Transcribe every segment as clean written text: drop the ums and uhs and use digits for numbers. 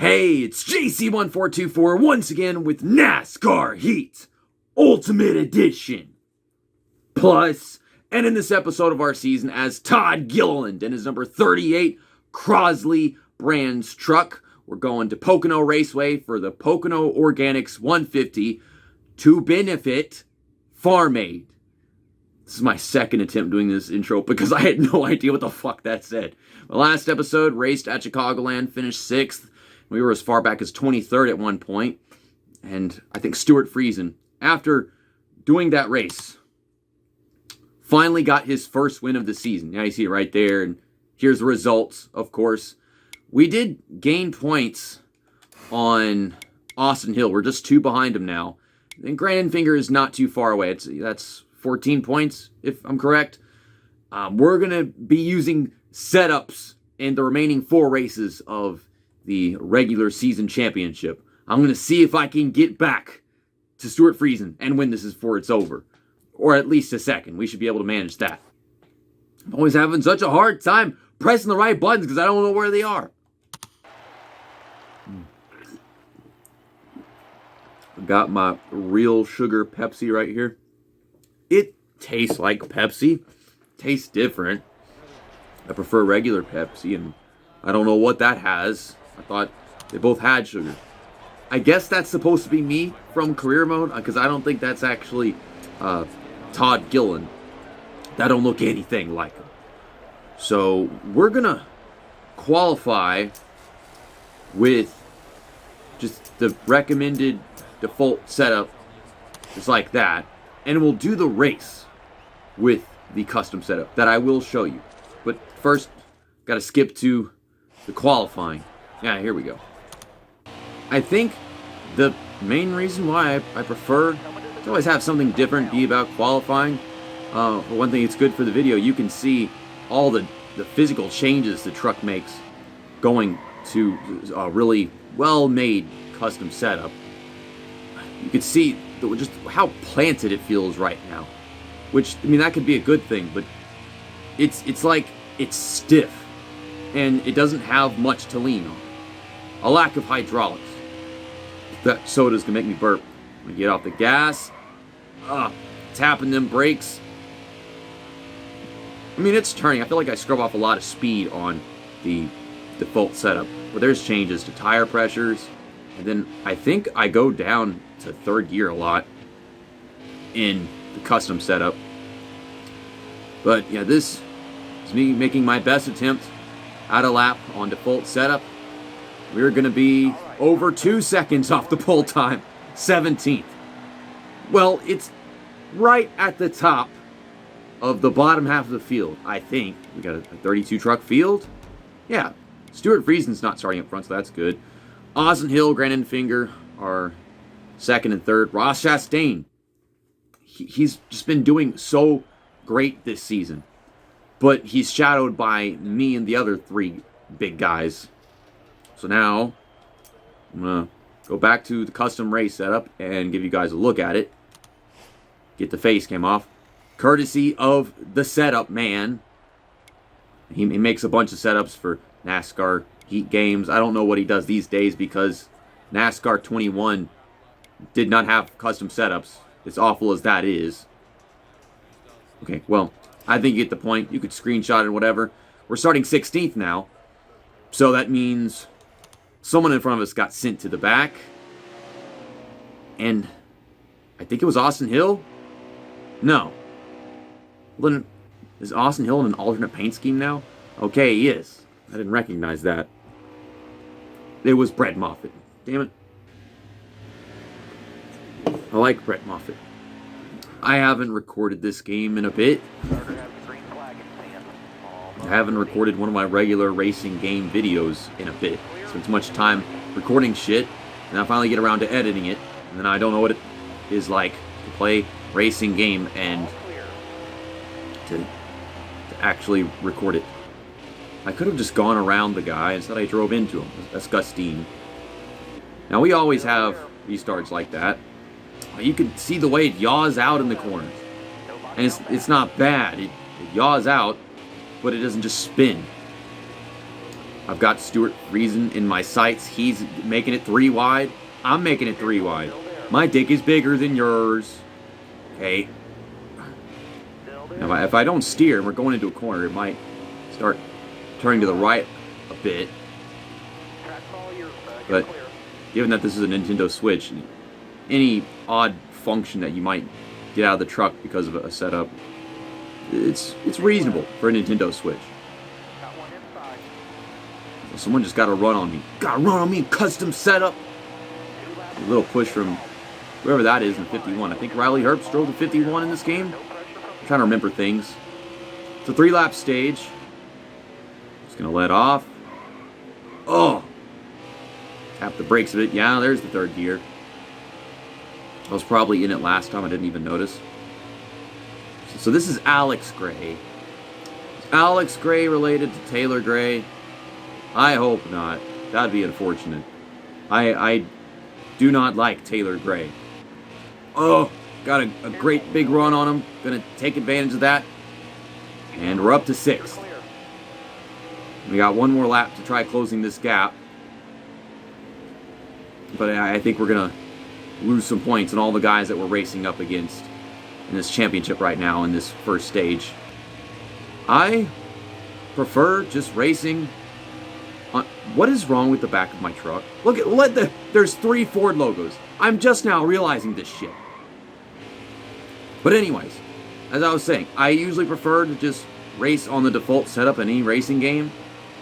Hey, it's JC1424 once again with NASCAR Heat Ultimate Edition. Plus, and in this episode of our season as Todd Gilliland and his number 38 Crosley Brands truck. We're going to Pocono Raceway for the Pocono Organics 150 to benefit Farm Aid. This is my second attempt doing this intro because I had no idea what the fuck that said. My last episode raced at Chicagoland, finished 6th. We were as far back as 23rd at one point. And I think Stewart Friesen, after doing that race, finally got his first win of the season. Now you see it right there. And here's the results, of course. We did gain points on Austin Hill. We're just 2 behind him now. And Grandin Finger is not too far away. That's 14 points, if I'm correct. We're going to be using setups in the remaining 4 races of the regular season championship. I'm going to see if I can get back to Stewart Friesen and win this before it's over. Or at least a second. We should be able to manage that. I'm always having such a hard time pressing the right buttons because I don't know where they are. I got my real sugar Pepsi right here. It tastes like Pepsi. Tastes different. I prefer regular Pepsi, and I don't know what that has. I thought they both had sugar. I guess that's supposed to be me from career mode, because I don't think that's actually Todd Gilliland. That don't look anything like him. So we're going to qualify with just the recommended default setup, just like that. And we'll do the race with the custom setup that I will show you. But first, got to skip to the qualifying. Yeah, here we go. I think the main reason why I prefer to always have something different be about qualifying. For one thing, it's good for the video. You can see all the physical changes the truck makes going to a really well-made custom setup. You can see just how planted it feels right now. Which, I mean, that could be a good thing, but it's like it's stiff. And it doesn't have much to lean on. A lack of hydraulics. That soda's gonna make me burp. I'm gonna get off the gas. Tapping them brakes. I mean, it's turning. I feel like I scrub off a lot of speed on the default setup. But there's changes to tire pressures. And then I think I go down to 3rd gear a lot in the custom setup. But yeah, this is me making my best attempt at a lap on default setup. We're going to be over 2 seconds off the pole time. 17th. Well, it's right at the top of the bottom half of the field, I think. We got a 32 truck field. Yeah. Stewart Friesen's not starting up front, so that's good. Austin Hill, Grandin Finger are 2nd and 3rd. Ross Chastain, he's just been doing so great this season. But he's shadowed by me and the other 3 big guys. So now, I'm going to go back to the custom race setup and give you guys a look at it. Get the face cam off. Courtesy of the setup man. He makes a bunch of setups for NASCAR Heat games. I don't know what he does these days because NASCAR 21 did not have custom setups. As awful as that is. Okay, well, I think you get the point. You could screenshot it or whatever. We're starting 16th now. So that means someone in front of us got sent to the back. And I think it was Austin Hill? No. Well, then, is Austin Hill in an alternate paint scheme now? Okay, he is. I didn't recognize that. It was Brett Moffitt. Damn it. I like Brett Moffitt. I haven't recorded this game in a bit. I haven't recorded one of my regular racing game videos in a bit. Spent too much time recording shit, and I finally get around to editing it, and then I don't know what it is like to play racing game and to actually record it. I could have just gone around the guy, instead I drove into him. That's Gustine. Now we always have restarts like that. You can see the way it yaws out in the corners. And it's not bad. It yaws out, but it doesn't just spin. I've got Stewart Friesen in my sights. He's making it 3 wide. I'm making it 3 wide. My dick is bigger than yours. Okay. Now, if I don't steer and we're going into a corner, it might start turning to the right a bit. But given that this is a Nintendo Switch, any odd function that you might get out of the truck because of a setup, it's reasonable for a Nintendo Switch. So someone just got to run on me. Got to run on me, custom setup. A little push from whoever that is in 51. I think Riley Herbst drove the 51 in this game. I'm trying to remember things. It's a 3-lap stage. Just going to let off. Oh! Tap the brakes a bit. Yeah, there's the 3rd gear. I was probably in it last time. I didn't even notice. So this is Alex Gray. Is Alex Gray related to Taylor Gray? I hope not. That'd be unfortunate. I do not like Taylor Gray. Oh, got a great big run on him. Gonna take advantage of that. And we're up to 6th. We got one more lap to try closing this gap. But I think we're gonna lose some points on all the guys that we're racing up against in this championship right now in this first stage. I prefer just racing on... What is wrong with the back of my truck? Look at there's 3 Ford logos. I'm just now realizing this shit. But anyways, as I was saying, I usually prefer to just race on the default setup in any racing game.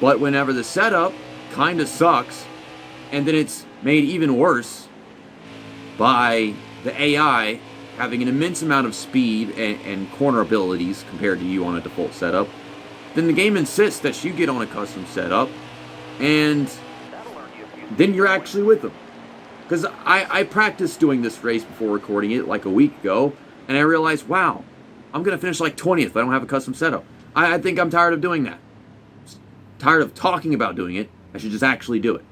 But whenever the setup kind of sucks, and then it's made even worse by the AI having an immense amount of speed and corner abilities compared to you on a default setup, then the game insists that you get on a custom setup, and then you're actually with them. Because I practiced doing this race before recording it like a week ago, and I realized, wow, I'm going to finish like 20th if I don't have a custom setup. I think I'm tired of doing that. Tired of talking about doing it. I should just actually do it.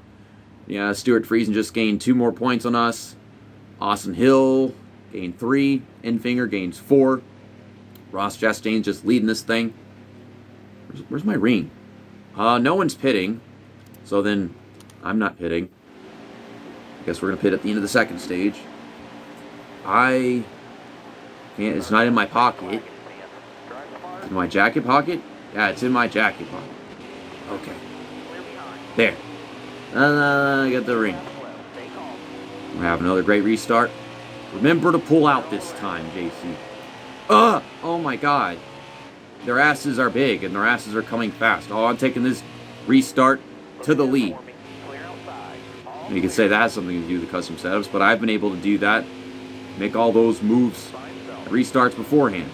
Yeah, Stewart Friesen just gained 2 more points on us. Austin Hill gained 3. Enfinger gains 4. Ross Chastain's just leading this thing. Where's my ring? No one's pitting. So then I'm not pitting. I guess we're going to pit at the end of the 2nd stage. I can't. It's not in my pocket. It's in my jacket pocket? Yeah, it's in my jacket pocket. Okay. There. I got the ring. We're having another great restart. Remember to pull out this time, JC. Oh my god. Their asses are big and their asses are coming fast. Oh, I'm taking this restart to the lead. You can say that has something to do with the custom setups, but I've been able to do that. Make all those moves, restarts beforehand.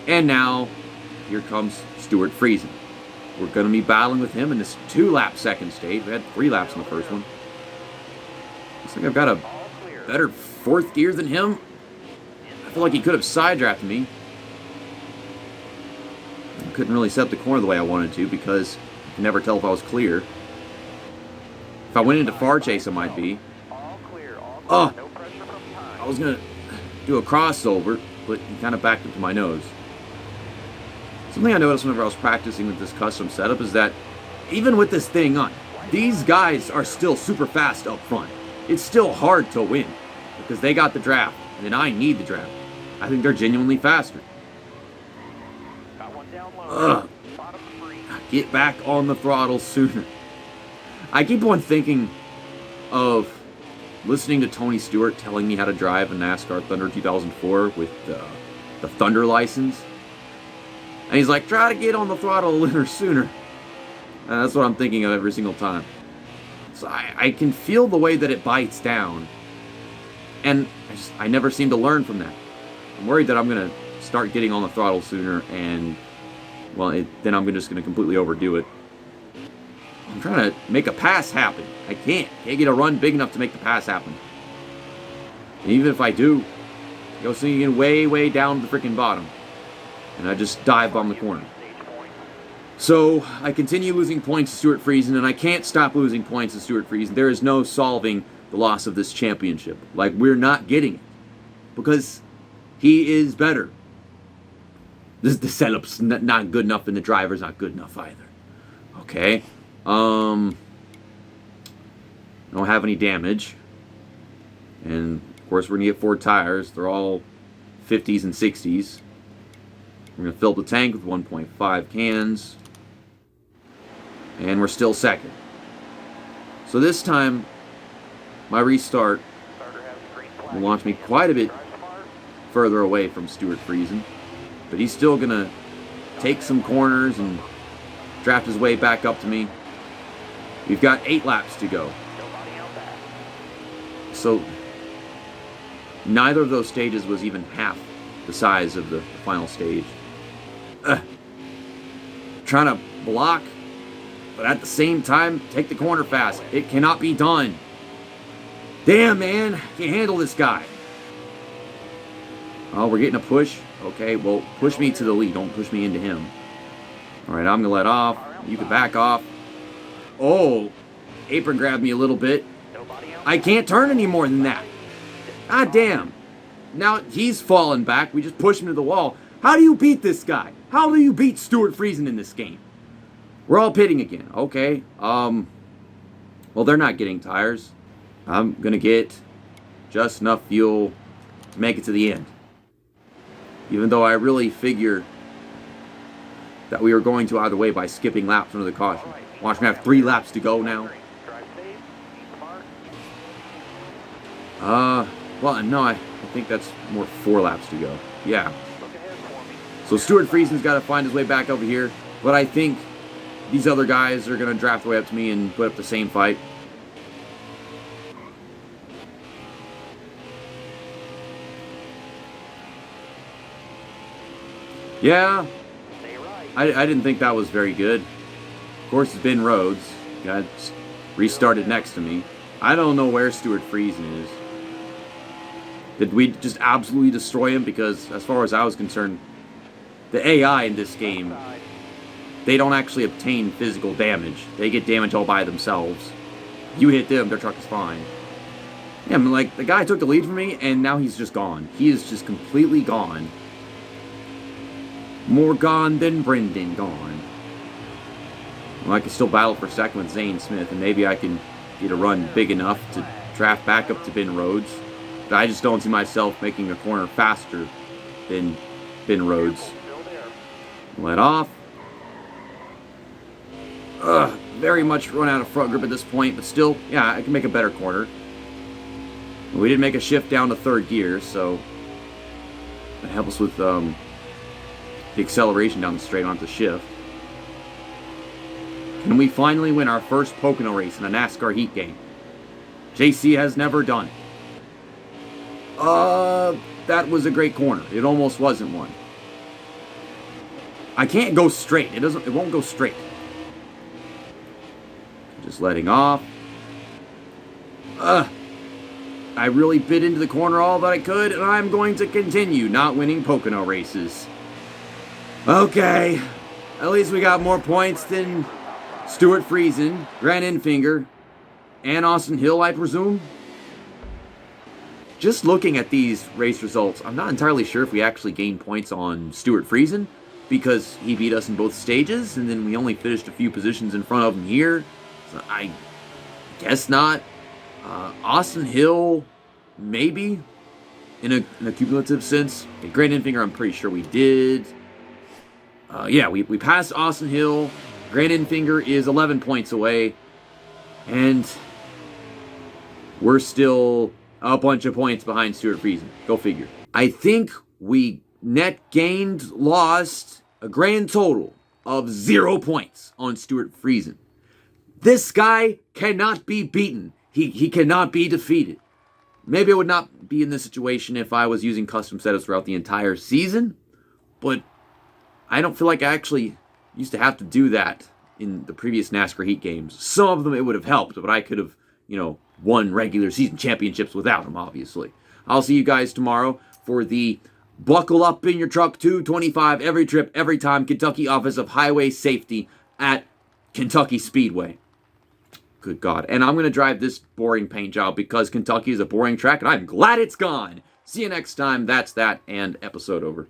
And now, here comes Stewart Friesen. We're going to be battling with him in this 2-lap 2nd stage. We had 3 laps in the first one. Looks like I've got a better 4th gear than him. I feel like he could have side drafted me. I couldn't really set up the corner the way I wanted to because I could never tell if I was clear. If I went into far chase, I might be. Oh! I was going to do a crossover, but he kind of backed up to my nose. Something I noticed whenever I was practicing with this custom setup is that even with this thing on, these guys are still super fast up front. It's still hard to win because they got the draft, and I need the draft. I think they're genuinely faster. Ugh. Get back on the throttle sooner. I keep on thinking of listening to Tony Stewart telling me how to drive a NASCAR Thunder 2004 with the Thunder license. And he's like, try to get on the throttle a little sooner. And that's what I'm thinking of every single time. So I can feel the way that it bites down. And I never seem to learn from that. I'm worried that I'm going to start getting on the throttle sooner and, well, then I'm just going to completely overdo it. I'm trying to make a pass happen. I can't get a run big enough to make the pass happen. And even if I do, it goes swinging way, way down to the freaking bottom. And I just dive bomb the corner. So I continue losing points to Stewart Friesen, and I can't stop losing points to Stewart Friesen. There is no solving the loss of this championship. Like, we're not getting it. Because he is better. The setup's not good enough, and the driver's not good enough either. Okay? I don't have any damage. And, of course, we're going to get 4 tires. They're all 50s and 60s. We're going to fill up the tank with 1.5 cans. And we're still second. So this time, my restart will launch me quite a bit further away from Stewart Friesen. But he's still going to take some corners and draft his way back up to me. We've got 8 laps to go. So neither of those stages was even half the size of the final stage. Trying to block, but at the same time, take the corner fast. It cannot be done. Damn, man. Can't handle this guy. Oh, we're getting a push. Okay, well, push me to the lead. Don't push me into him. All right, I'm going to let off. You can back off. Oh, apron grabbed me a little bit. I can't turn any more than that. God damn. Now he's falling back. We just pushed him to the wall. How do you beat this guy? How do you beat Stewart Friesen in this game? We're all pitting again. Okay. Well, they're not getting tires. I'm going to get just enough fuel to make it to the end. Even though I really figure that we were going to either way by skipping laps under the caution. Watch me have 3 laps to go now. Well, no, I think that's more 4 laps to go. Yeah. So Stewart Friesen's got to find his way back over here. But I think these other guys are going to draft their way up to me and put up the same fight. Yeah. I didn't think that was very good. Of course, it's been Rhodes. Got restarted next to me. I don't know where Stewart Friesen is. Did we just absolutely destroy him? Because as far as I was concerned, the AI in this game, they don't actually obtain physical damage. They get damage all by themselves. You hit them, their truck is fine. Yeah, I mean, like, the guy took the lead from me, and now he's just gone. He is just completely gone. More gone than Brendan gone. Well, I can still battle for second with Zane Smith, and maybe I can get a run big enough to draft back up to Ben Rhodes. But I just don't see myself making a corner faster than Ben Rhodes. Let off. Very much run out of front grip at this point, but still, yeah, I can make a better corner. We did make a shift down to 3rd gear, so that helps with the acceleration down the straight onto shift. Can we finally win our first Pocono race in a NASCAR heat game? JC has never done it. That was a great corner. It almost wasn't one. I can't go straight. It won't go straight. Just letting off. I really bit into the corner all that I could, and I'm going to continue not winning Pocono races. Okay. At least we got more points than Stewart Friesen, Grant Enfinger, and Austin Hill, I presume. Just looking at these race results, I'm not entirely sure if we actually gained points on Stewart Friesen, because he beat us in both stages, and then we only finished a few positions in front of him here. So I guess not. Austin Hill, maybe, in a cumulative sense. Okay, Grant Enfinger, I'm pretty sure we did. Yeah, we passed Austin Hill. Grant Enfinger is 11 points away. And we're still a bunch of points behind Stewart Friesen. Go figure. I think we net gained, lost a grand total of 0 points on Stewart Friesen. This guy cannot be beaten. He cannot be defeated. Maybe I would not be in this situation if I was using custom setups throughout the entire season, but I don't feel like I actually used to have to do that in the previous NASCAR Heat games. Some of them it would have helped, but I could have, won regular season championships without them, obviously. I'll see you guys tomorrow for the Buckle Up in Your Truck 225 every trip, every time Kentucky Office of Highway Safety at Kentucky Speedway. Good God. And I'm going to drive this boring paint job because Kentucky is a boring track, and I'm glad it's gone. See you next time. That's that, and episode over.